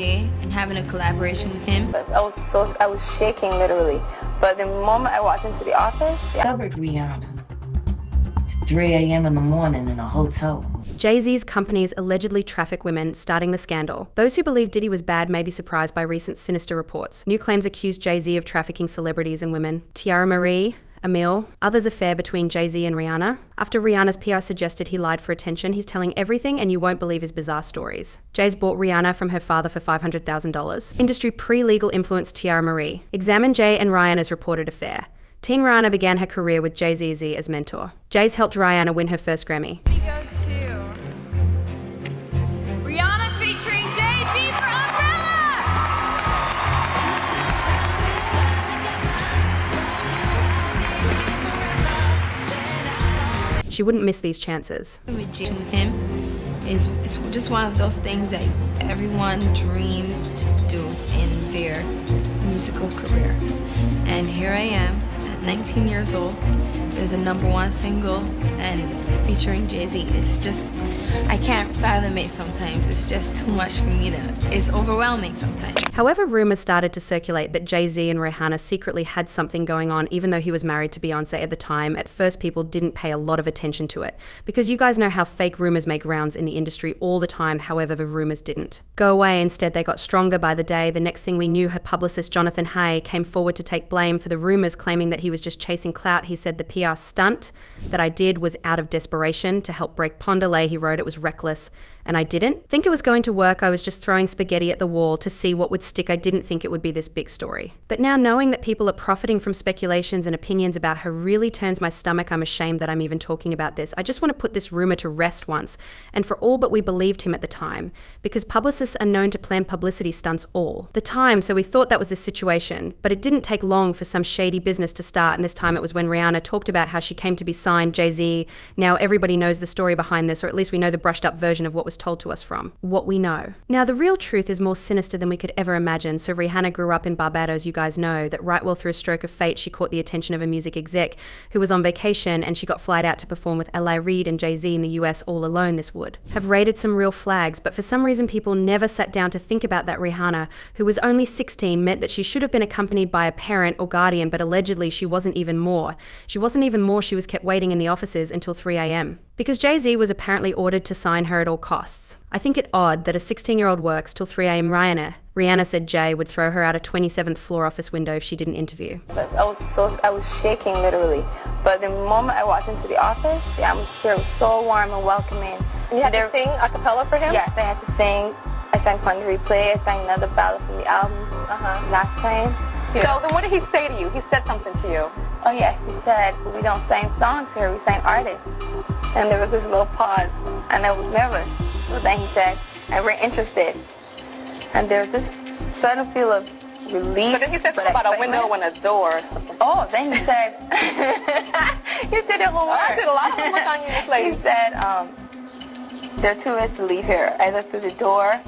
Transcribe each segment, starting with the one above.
Jay and having a collaboration with him. I was shaking literally. But the moment I walked into the office, Discovered Rihanna at 3 a.m. in the morning in a hotel. Jay-Z's companies allegedly traffic women, starting the scandal. Those who believe Diddy was bad may be surprised by recent Sinister reports. New claims accuse Jay-Z of trafficking celebrities and women. Tiara Marie, Amil, others affair between Jay-Z and Rihanna. After Rihanna's PR suggested he lied for attention, he's telling everything and you won't believe his bizarre stories. Jay's bought Rihanna from her father for $500,000. Industry pre-legal influenced Tiara Marie. Examine Jay and Rihanna's reported affair. Teen Rihanna began her career with JayZ as mentor. Jay's helped Rihanna win her first Grammy. He goes to Rihanna featuring Jay-Z for Umbrella! She wouldn't miss these chances. With him is just one of those things that everyone dreams to do in their musical career. And here I am, at 19 years old, with the #1 single and featuring Jay-Z. It's just, I can't fathom it sometimes. It's just too much for me it's overwhelming sometimes. However, rumors started to circulate that Jay-Z and Rihanna secretly had something going on even though he was married to Beyonce at the time. At first, people didn't pay a lot of attention to it because you guys know how fake rumors make rounds in the industry all the time, however the rumors didn't go away. Instead, they got stronger by the day. The next thing we knew, her publicist Jonathan Haye came forward to take blame for the rumors, claiming that he was just chasing clout. He said the PR stunt that I did was out of desperation to help break Pond delay. He wrote it was reckless, and I didn't think it was going to work. I was just throwing spaghetti at the wall to see what would stick. I didn't think it would be this big story. But now knowing that people are profiting from speculations and opinions about her really turns my stomach. I'm ashamed that I'm even talking about this. I just want to put this rumor to rest once and for all, but we believed him at the time because publicists are known to plan publicity stunts all the time. So we thought that was the situation, but it didn't take long for some shady business to start. And this time it was when Rihanna talked about how she came to be signed Jay-Z. Now everybody knows the story behind this, or at least we know the brushed up version of what was told to us from what we know. Now the real truth is more sinister than we could ever imagine. So Rihanna grew up in Barbados. You guys know that right well through a stroke of fate, she caught the attention of a music exec who was on vacation, and she got flight out to perform with L.A. Reid and Jay-Z in the US all alone. This would have raided some real flags, but for some reason people never sat down to think about that Rihanna, who was only 16, meant that she should have been accompanied by a parent or guardian, but allegedly she wasn't even more. She was kept waiting in the offices until 3 a.m. because Jay-Z was apparently ordered to sign her at all costs. I think it odd that a 16-year-old works till 3 a.m. Rihanna said Jay would throw her out a 27th floor office window if she didn't interview. I was shaking literally. But the moment I walked into the office, the atmosphere was so warm and welcoming. And you had to sing a cappella for him? Yes, I had to sing. I sang Pond Replay. I sang another ballad from the album last time. So then what did he say to you? He said something to you. Oh yes, he said, we don't sing songs here, we sing artists. And there was this little pause, and I was nervous. But then he said, and we're interested. And there was this sudden feel of relief. But then he said something about a window and a door or something. Oh, then he said, he did it homework. I did a lot of homework on you, Miss Lady. He said, there are two ways to leave here, either through the door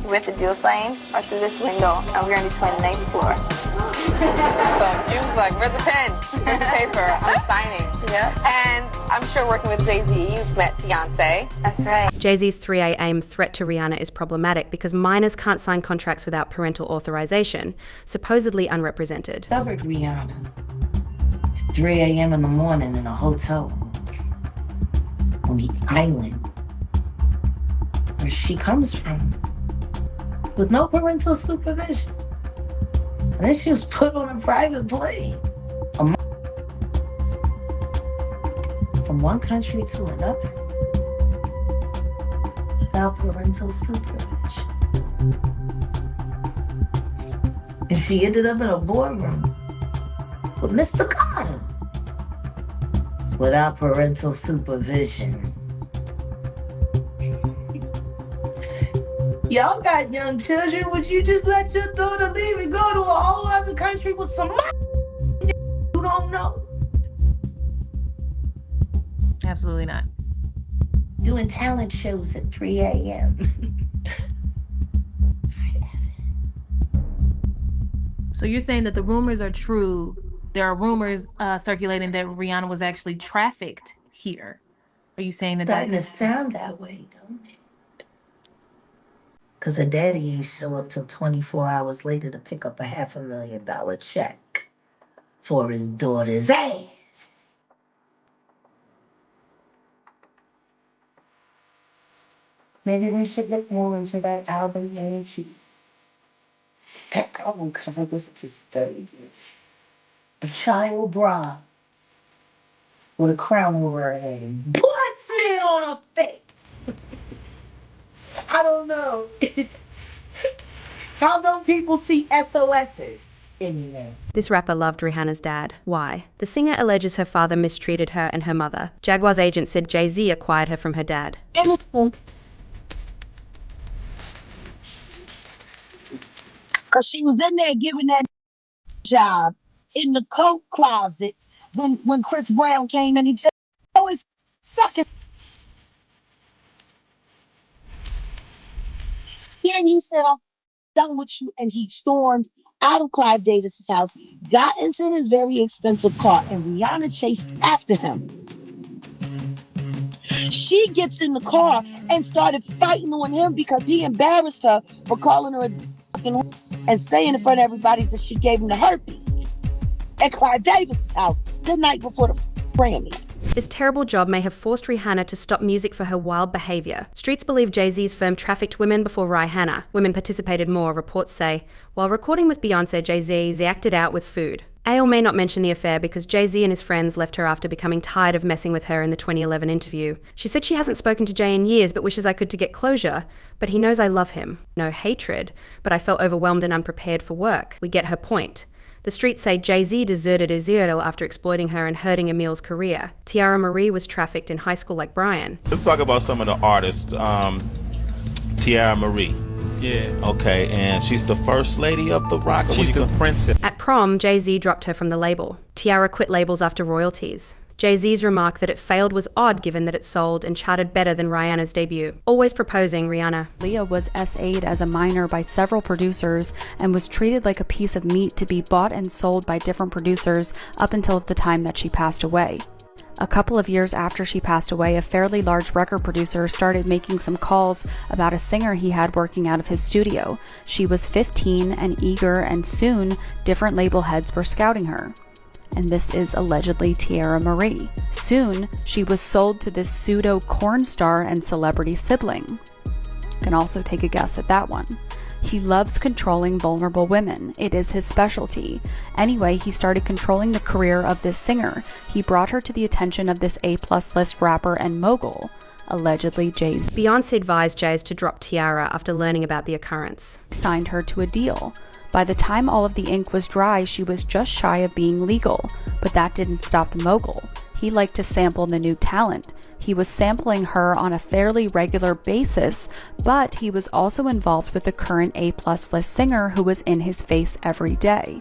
with the deal sign or through this window, and we're on the 29th floor. So you was like, where's the pen? Where's the paper? I'm signing. Yeah. And I'm sure working with Jay-Z, you've met Beyonce. That's right. Jay-Z's 3 a.m. threat to Rihanna is problematic because minors can't sign contracts without parental authorization, supposedly unrepresented. Discovered Rihanna at 3 a.m. in the morning in a hotel on the island where she comes from with no parental supervision. And then she was put on a private plane from one country to another without parental supervision. And she ended up in a boardroom with Mr. Carter without parental supervision. Y'all got young children. Would you just let your daughter leave and go to a whole other country with some you don't know? Absolutely not. Doing talent shows at 3 a.m. So you're saying that the rumors are true. There are rumors circulating that Rihanna was actually trafficked here. Are you saying that Starting to that's... sound that way, don't it? Because her daddy ain't show up till 24 hours later to pick up a $500,000 check for his daughter's ass. Maybe we should look more into that album energy. That album cover was disturbing. A child bride with a crown over her head. Blood smeared on her face. I don't know. How don't people see SOSs in there? This rapper loved Rihanna's dad. Why? The singer alleges her father mistreated her and her mother. Jaguar's agent said JayZ acquired her from her dad. Because she was in there giving that job in the coat closet when Chris Brown came and he said, oh, it's sucking. Then he said, I'm done with you. And he stormed out of Clive Davis's house, got into his very expensive car, and Rihanna chased after him. She gets in the car and started fighting on him because he embarrassed her for calling her a fucking and saying in front of everybody that she gave him the herpes at Clive Davis's house the night before the Grammys. This terrible job may have forced Rihanna to stop music for her wild behaviour. Streets believe Jay-Z's firm trafficked women before Rihanna. Women participated more, reports say. While recording with Beyonce, Jay-Z acted out with food. Amil may not mention the affair because Jay-Z and his friends left her after becoming tired of messing with her in the 2011 interview. She said she hasn't spoken to Jay in years but wishes I could to get closure, but he knows I love him. No hatred, but I felt overwhelmed and unprepared for work. We get her point. The streets say Jay-Z deserted Israel after exploiting her and hurting Amil's career. Tiara Marie was trafficked in high school like Brian. Let's talk about some of the artists. Tiara Marie. Yeah. Okay, and she's the first lady of the rock. She's the princess. At prom, Jay-Z dropped her from the label. Tiara quit labels after royalties. Jay-Z's remark that it failed was odd given that it sold and charted better than Rihanna's debut. Always proposing, Rihanna. Leah was SA'd as a minor by several producers and was treated like a piece of meat to be bought and sold by different producers up until the time that she passed away. A couple of years after she passed away, a fairly large record producer started making some calls about a singer he had working out of his studio. She was 15 and eager, and soon different label heads were scouting her. And this is allegedly Tiara Marie. Soon, she was sold to this pseudo corn star and celebrity sibling. You can also take a guess at that one. He loves controlling vulnerable women. It is his specialty. Anyway, he started controlling the career of this singer. He brought her to the attention of this A+ list rapper and mogul, allegedly JayZ. Beyonce advised JayZ to drop Tiara after learning about the occurrence. Signed her to a deal. By the time all of the ink was dry, she was just shy of being legal, but that didn't stop the mogul. He liked to sample the new talent. He was sampling her on a fairly regular basis, but he was also involved with the current A+ list singer who was in his face every day.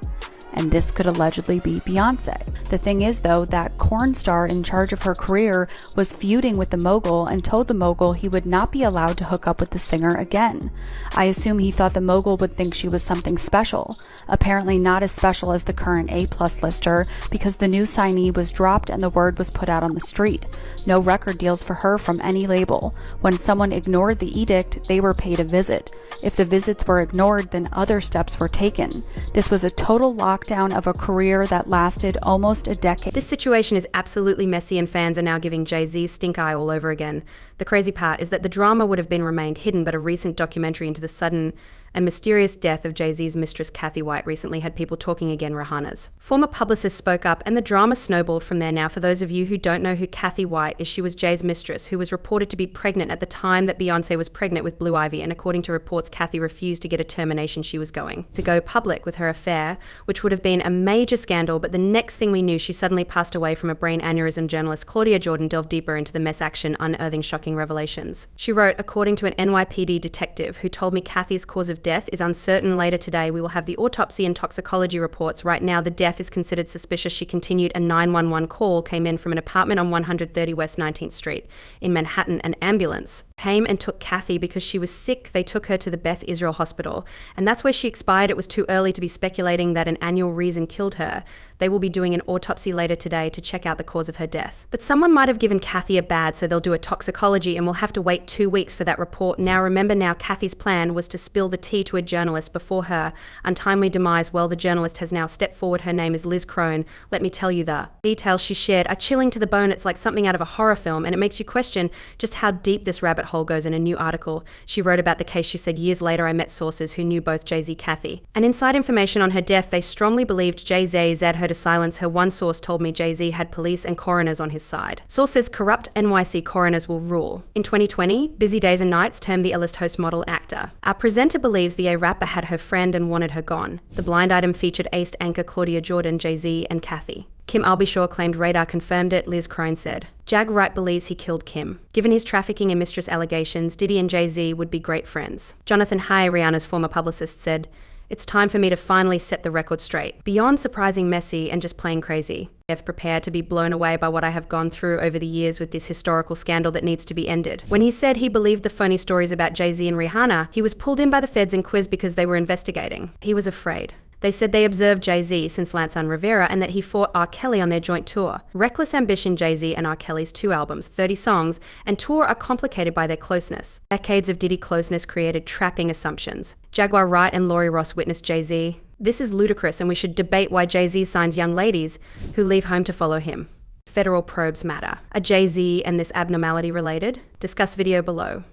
And this could allegedly be Beyonce. The thing is, though, that corn star in charge of her career was feuding with the mogul and told the mogul he would not be allowed to hook up with the singer again. I assume he thought the mogul would think she was something special. Apparently not as special as the current A+ lister, because the new signee was dropped and the word was put out on the street. No record deals for her from any label. When someone ignored the edict, they were paid a visit. If the visits were ignored, then other steps were taken. This was a total lockdown of a career that lasted almost a decade. This situation is absolutely messy and fans are now giving Jay-Z stink eye all over again. The crazy part is that the drama would have been remained hidden, but a recent documentary into the sudden and mysterious death of Jay-Z's mistress Kathy White recently had people talking again Rihanna's. Former Publicist spoke up and the drama snowballed from there. Now, for those of you who don't know who Kathy White is, she was Jay's mistress, who was reported to be pregnant at the time that Beyonce was pregnant with Blue Ivy, and according to reports, Kathy refused to get a termination she was going to go public with her affair, which would have been a major scandal, but the next thing we knew, she suddenly passed away from a brain aneurysm. Journalist Claudia Jordan delved deeper into the mess action, unearthing shocking revelations. She wrote, according to an NYPD detective who told me Kathy's cause of death is uncertain. Later today, we will have the autopsy and toxicology reports. Right now, the death is considered suspicious. She continued, a 911 call came in from an apartment on 130 West 19th Street in Manhattan. An ambulance came and took Kathy because she was sick. They took her to the Beth Israel Hospital, and that's where she expired. It was too early to be speculating that an annual reason killed her. They will be doing an autopsy later today to check out the cause of her death. But someone might have given Kathy a bad, so they'll do a toxicology apology and we'll have to wait 2 weeks for that report. Now remember now, Kathy's plan was to spill the tea to a journalist before her untimely demise. Well, the journalist has now stepped forward. Her name is Liz Crone. Let me tell you, the details she shared are chilling to the bone. It's like something out of a horror film, and it makes you question just how deep this rabbit hole goes. In a new article she wrote about the case, she said, years later I met sources who knew both JayZ Kathy. And inside information on her death, they strongly believed JayZ had her to silence her. One source told me JayZ had police and coroners on his side. Source says corrupt NYC coroners will rule. In 2020, Busy Days and Nights termed the A-list host, model, actor. Our presenter believes the A-rapper had her friend and wanted her gone. The blind item featured aced anchor Claudia Jordan, JayZ, and Kathy. Kim Albishaw claimed Radar confirmed it. Liz Crone said. Jag Wright believes he killed Kim. Given his trafficking and mistress allegations, Diddy and JayZ would be great friends. Jonathan Haye, Rihanna's former publicist, said, "It's time for me to finally set the record straight. Beyond surprising messy and just plain crazy. I've prepared to be blown away by what I have gone through over the years with this historical scandal that needs to be ended." When he said he believed the phony stories about JayZ and Rihanna, he was pulled in by the feds and quizzed because they were investigating. He was afraid. They said they observed JayZ since Lance and Rivera and that he fought R. Kelly on their joint tour. Reckless Ambition, JayZ and R. Kelly's 2 albums, 30 songs, and tour are complicated by their closeness. Decades of Diddy closeness created trapping assumptions. Jaguar Wright and Laurie Ross witnessed JayZ. "This is ludicrous and we should debate why JayZ signs young ladies who leave home to follow him. Federal probes matter. Are JayZ and this abnormality related? Discuss video below."